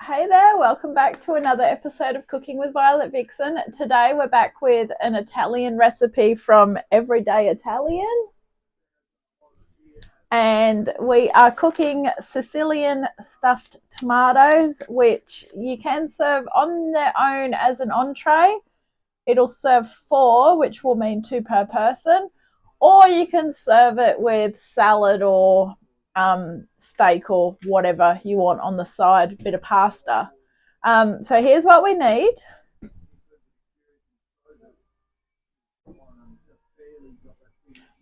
Hey there, welcome back to another episode of Cooking with Violet Vixen. Today we're back with an Italian recipe from Everyday Italian. And we are cooking Sicilian stuffed tomatoes, which you can serve on their own as an entree. It'll serve 4, which will mean 2 per person. Or you can serve it with salad or steak or whatever you want on the side, a bit of pasta. So here's what we need.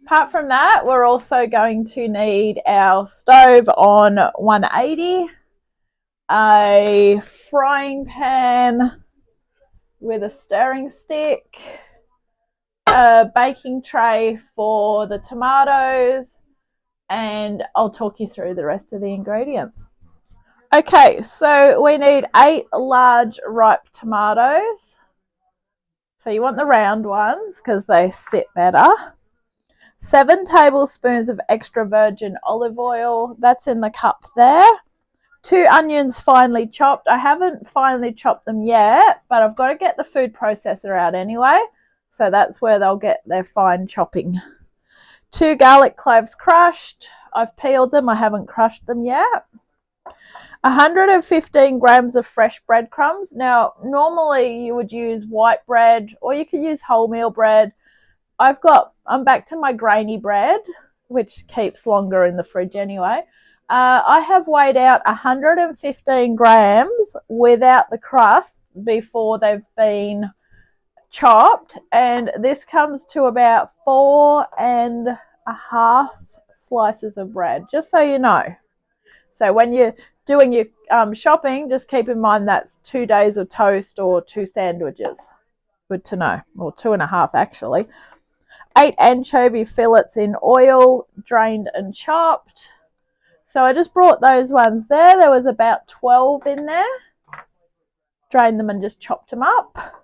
Apart from that, we're also going to need our stove on 180, a frying pan with a stirring stick, a baking tray for the tomatoes, and I'll talk you through the rest of the ingredients. Okay, so we need 8 large ripe tomatoes. So you want the round ones because they sit better. 7 tablespoons of extra virgin olive oil. That's in the cup there. 2 onions finely chopped. I haven't finely chopped them yet, but I've got to get the food processor out anyway. So that's where they'll get their fine chopping. 2 garlic cloves crushed. I've peeled them. I haven't crushed them yet. 115 grams of fresh breadcrumbs. Now, normally you would use white bread or you could use wholemeal bread. I'm back to my grainy bread, which keeps longer in the fridge anyway. I have weighed out 115 grams without the crust before they've been chopped, and this comes to about 4.5 slices of bread, just so you know. So when you're doing your shopping, just keep in mind that's 2 days of toast or 2 sandwiches. Good to know. Or 2.5 actually. 8 anchovy fillets in oil, drained and chopped. So I just brought those ones there. There was about 12 in there. Drained them and just chopped them up.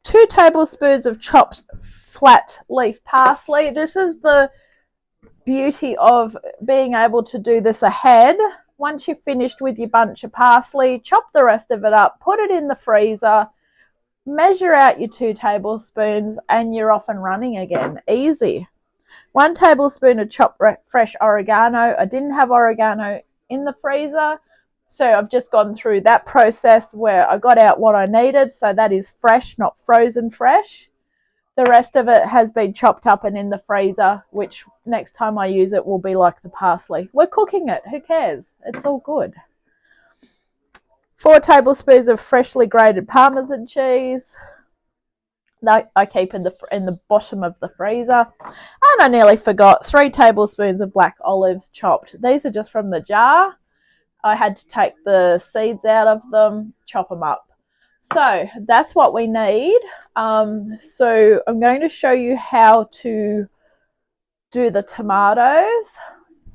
2 tablespoons of chopped flat leaf parsley. This is the beauty of being able to do this ahead. Once you've finished with your bunch of parsley, chop the rest of it up, put it in the freezer, measure out your 2 tablespoons, and you're off and running again. Easy. 1 tablespoon of chopped fresh oregano. I didn't have oregano in the freezer, so I've just gone through that process where I got out what I needed. So that is fresh, not frozen fresh. The rest of it has been chopped up and in the freezer, which next time I use it will be like the parsley. We're cooking it. Who cares? It's all good. 4 tablespoons of freshly grated Parmesan cheese. That I keep in the bottom of the freezer. And I nearly forgot 3 tablespoons of black olives chopped. These are just from the jar. I had to take the seeds out of them, chop them up. So that's what we need. So I'm going to show you how to do the tomatoes.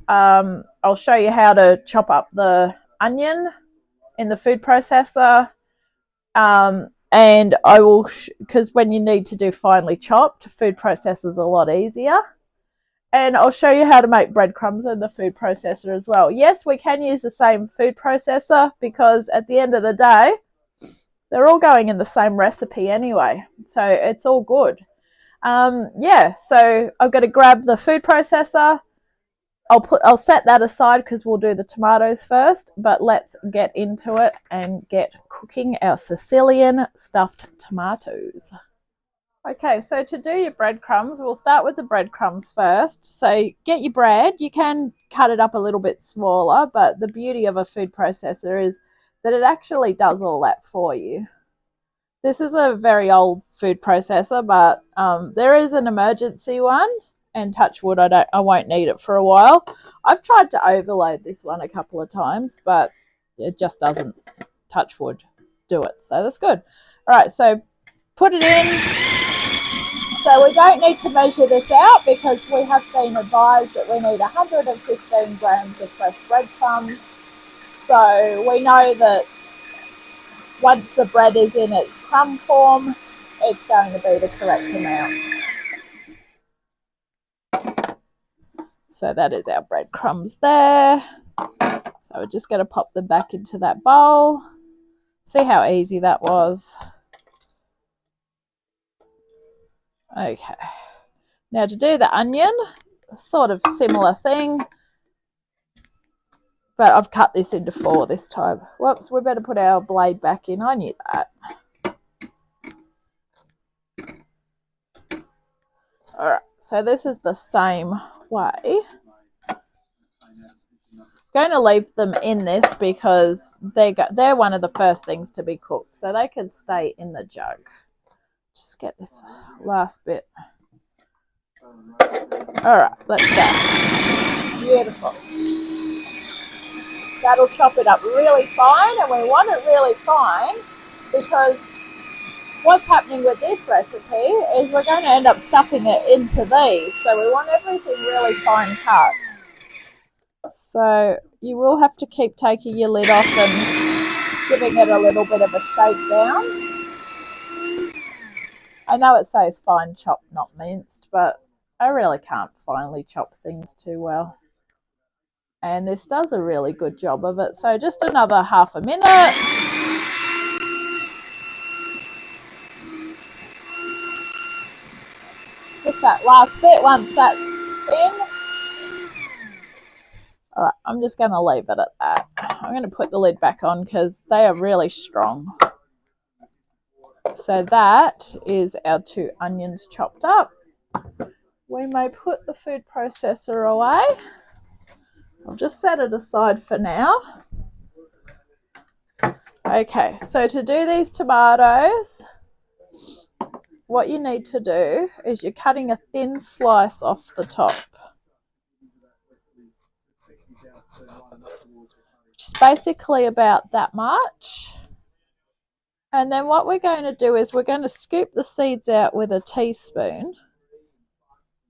I'll show you how to chop up the onion in the food processor. And I will, because when you need to do finely chopped, food processor is a lot easier. And I'll show you how to make breadcrumbs in the food processor as well. Yes, we can use the same food processor because at the end of the day, they're all going in the same recipe anyway. So it's all good. So I've got to grab the food processor. I'll set that aside because we'll do the tomatoes first, but let's get into it and get cooking our Sicilian stuffed tomatoes. Okay, so to do your breadcrumbs, we'll start with the breadcrumbs first. So get your bread. You can cut it up a little bit smaller, but the beauty of a food processor is that it actually does all that for you. This is a very old food processor, but there is an emergency one, and touch wood, I won't need it for a while. I've tried to overload this one a couple of times, but it just doesn't, touch wood, do it. So that's good. All right, so put it in. So we don't need to measure this out because we have been advised that we need 115 grams of fresh breadcrumbs. So we know that once the bread is in its crumb form, it's going to be the correct amount. So that is our breadcrumbs there. So we're just going to pop them back into that bowl. See how easy that was? Okay. Now to do the onion, sort of similar thing, but I've cut this into 4 this time. Whoops, we better put our blade back in. I knew that. All right, so this is the same way. I'm going to leave them in this because they're one of the first things to be cooked, so they can stay in the jug. Just get this last bit. All right, let's go. Beautiful. That'll chop it up really fine, and we want it really fine because what's happening with this recipe is we're going to end up stuffing it into these, so we want everything really fine cut. So you will have to keep taking your lid off and giving it a little bit of a shake down. I know it says fine chopped, not minced, but I really can't finely chop things too well. And this does a really good job of it. So just another half a minute. Just that last bit once that's in. All right, I'm just going to leave it at that. I'm going to put the lid back on because they are really strong. So that is our 2 onions chopped up. We may put the food processor away. I'll just set it aside for now. Okay, so to do these tomatoes, what you need to do is you're cutting a thin slice off the top, which is basically about that much. And then what we're going to do is we're going to scoop the seeds out with a teaspoon.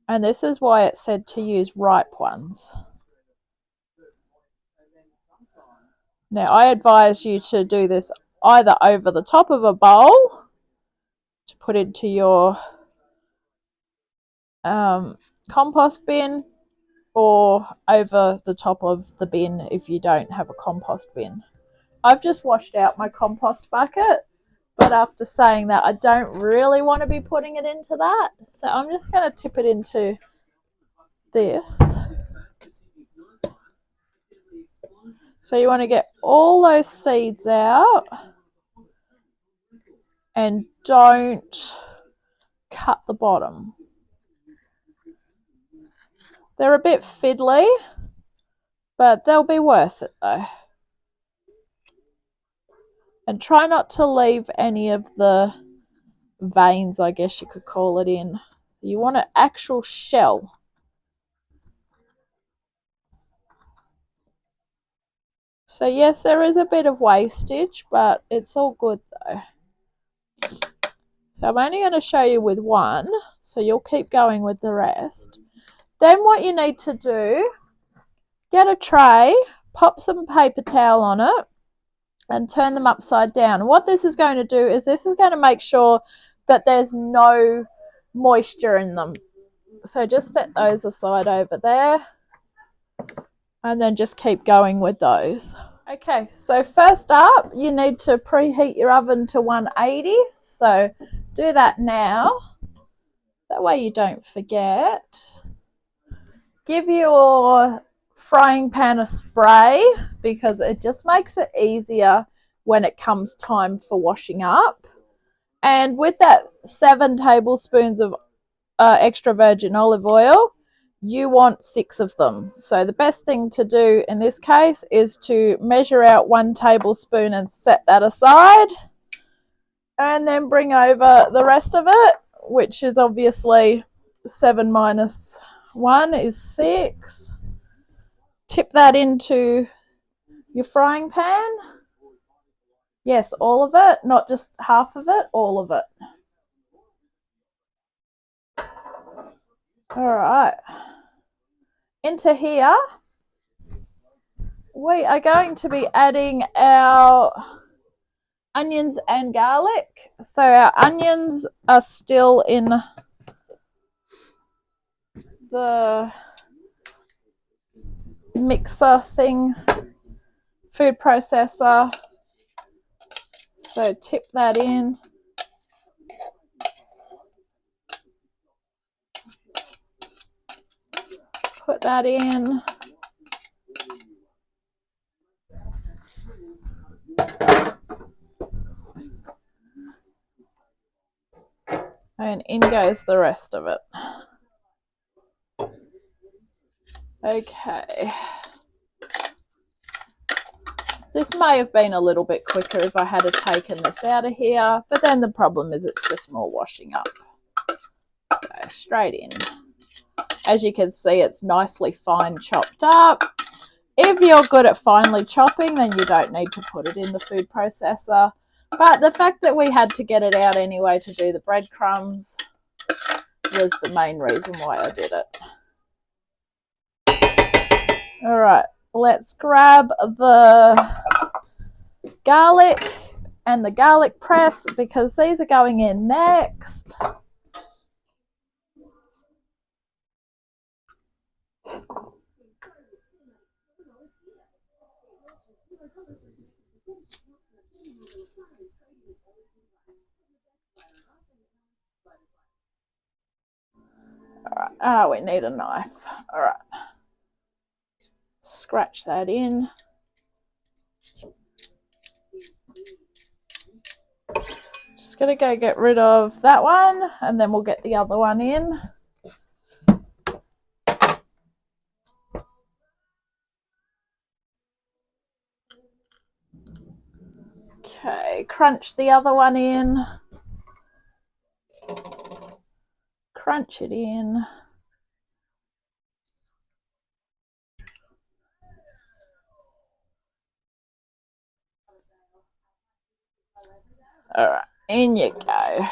And this is why it said to use ripe ones. Now, I advise you to do this either over the top of a bowl to put into your compost bin, or over the top of the bin if you don't have a compost bin. I've just washed out my compost bucket, but after saying that, I don't really want to be putting it into that. So I'm just going to tip it into this. So you want to get all those seeds out and don't cut the bottom. They're a bit fiddly, but they'll be worth it though. And try not to leave any of the veins, I guess you could call it, in. You want an actual shell. So yes, there is a bit of wastage, but it's all good though. So I'm only going to show you with one, so you'll keep going with the rest. Then what you need to do, get a tray, pop some paper towel on it, and turn them upside down. And what this is going to do is this is going to make sure that there's no moisture in them. So just set those aside over there, and then just keep going with those. Okay, so first up, you need to preheat your oven to 180. So do that now. That way you don't forget. Give your frying pan a spray because it just makes it easier when it comes time for washing up. And with that 7 tablespoons of extra virgin olive oil, you want 6 of them. So the best thing to do in this case is to measure out 1 tablespoon and set that aside. And then bring over the rest of it, which is obviously 7 minus 1 is 6. Tip that into your frying pan. Yes, all of it, not just half of it, all of it. All right. Into here, we are going to be adding our onions and garlic. So our onions are still in the mixer thing, food processor. So tip that in. Put that in. And in goes the rest of it. Okay. This may have been a little bit quicker if I had taken this out of here, but then the problem is it's just more washing up. So straight in. As you can see, it's nicely fine chopped up. If you're good at finely chopping, then you don't need to put it in the food processor. But the fact that we had to get it out anyway to do the breadcrumbs was the main reason why I did it. All right, let's grab the garlic and the garlic press because these are going in next. All right. Oh, we need a knife. All right. Scratch that in. Just going to go get rid of that one and then we'll get the other one in. Okay, crunch the other one in. Crunch it in. All right, in you go.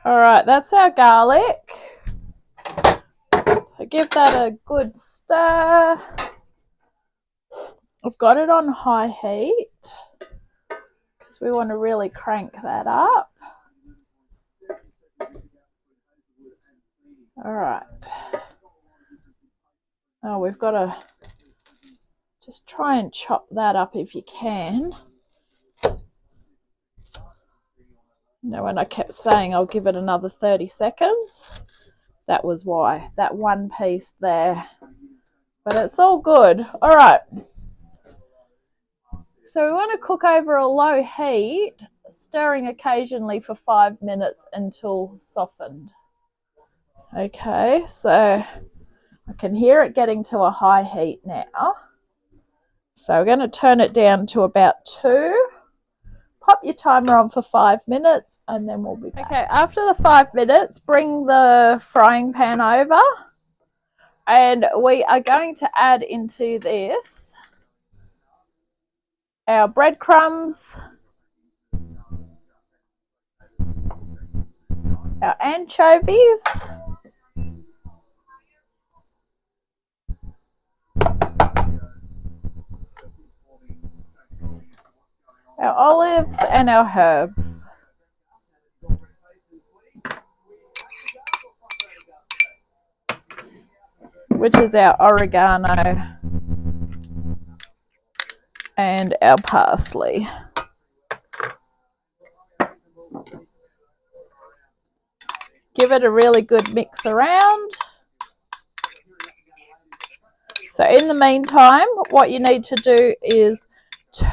All right, that's our garlic. So give that a good stir. I've got it on high heat because we want to really crank that up. All right. Oh, we've got to just try and chop that up if you can. You know, when I kept saying I'll give it another 30 seconds, that was why. That one piece there. But it's all good. All right. So we want to cook over a low heat, stirring occasionally for 5 minutes until softened. Okay, so I can hear it getting to a high heat now. So we're going to turn it down to about 2. Pop your timer on for 5 minutes and then we'll be back. Okay, after the 5 minutes, bring the frying pan over and we are going to add into this our breadcrumbs, our anchovies, our olives and our herbs. Which is our oregano and our parsley. Give it a really good mix around. So in the meantime, what you need to do is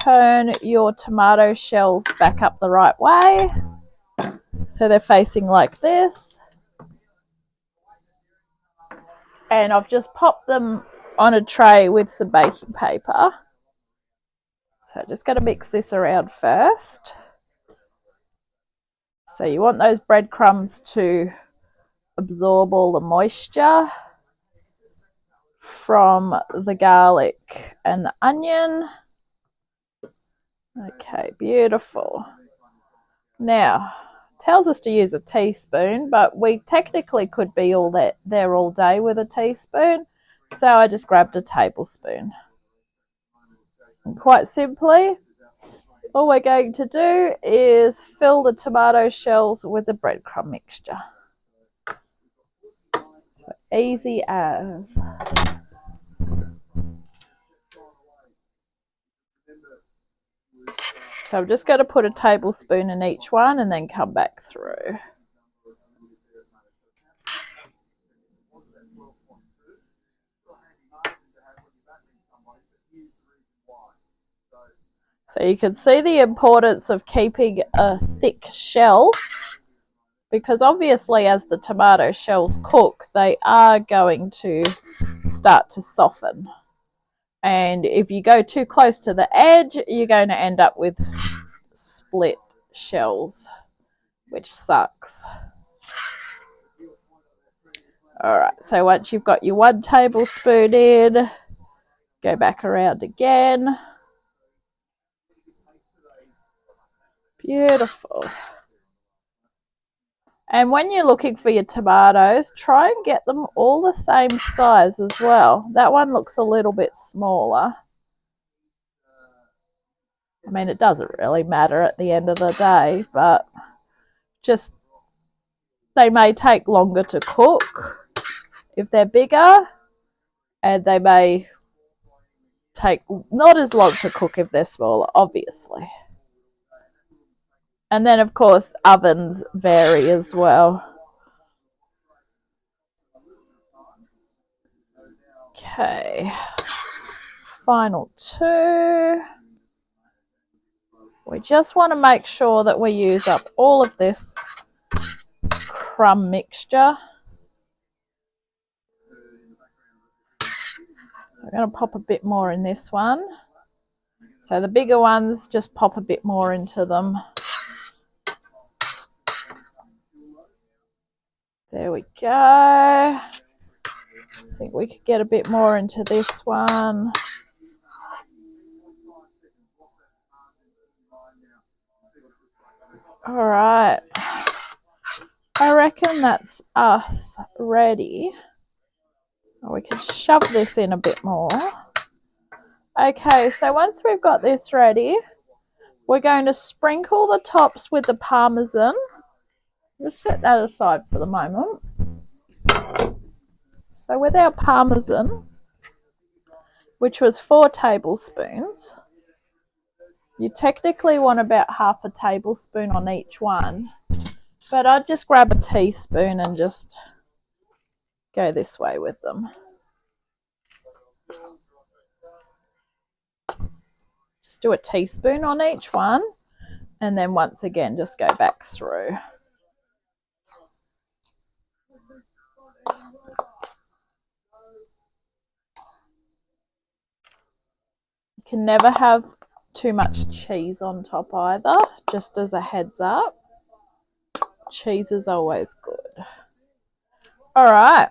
turn your tomato shells back up the right way. So they're facing like this. And I've just popped them on a tray with some baking paper. So just got to mix this around first. So you want those breadcrumbs to absorb all the moisture from the garlic and the onion. Okay, beautiful. Now, it tells us to use a teaspoon, but we technically could be all there all day with a teaspoon. So I just grabbed a tablespoon. And quite simply, all we're going to do is fill the tomato shells with the breadcrumb mixture. So easy as. So I'm just going to put a tablespoon in each one and then come back through. So you can see the importance of keeping a thick shell, because obviously as the tomato shells cook, they are going to start to soften. And if you go too close to the edge, you're going to end up with split shells, which sucks. Alright, so once you've got your 1 tablespoon in, go back around again. Beautiful. And when you're looking for your tomatoes, try and get them all the same size as well. That one looks a little bit smaller. I mean, it doesn't really matter at the end of the day, but just they may take longer to cook if they're bigger, and they may take not as long to cook if they're smaller, obviously. And then, of course, ovens vary as well. Okay, final 2. We just want to make sure that we use up all of this crumb mixture. I'm going to pop a bit more in this one. So the bigger ones, just pop a bit more into them. There we go. I think we could get a bit more into this one. All right. I reckon that's us ready. We can shove this in a bit more. Okay, so once we've got this ready, we're going to sprinkle the tops with the Parmesan. Just set that aside for the moment. So with our Parmesan, which was 4 tablespoons, you technically want about half a tablespoon on each one, but I'd just grab a teaspoon and just go this way with them. Just do a teaspoon on each one, and then once again just go back through. You can never have too much cheese on top either, just as a heads up. Cheese is always good. All right,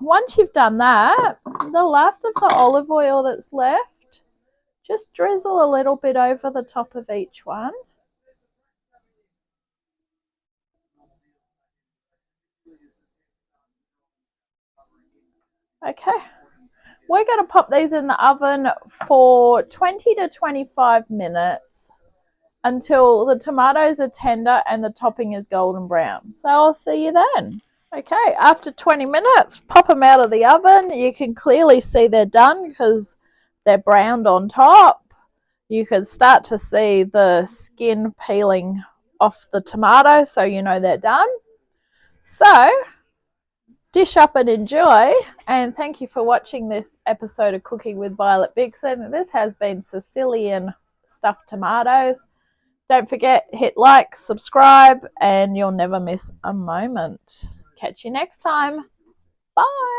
once you've done that, the last of the olive oil that's left, just drizzle a little bit over the top of each one. Okay, we're going to pop these in the oven for 20 to 25 minutes until the tomatoes are tender and the topping is golden brown. So I'll see you then. Okay, after 20 minutes, pop them out of the oven. You can clearly see they're done because they're browned on top. You can start to see the skin peeling off the tomato, so you know they're done. So dish up and enjoy, and thank you for watching this episode of Cooking with Violet Vixen. This has been Sicilian stuffed tomatoes. Don't forget, hit like, subscribe, and you'll never miss a moment. Catch you next time. Bye.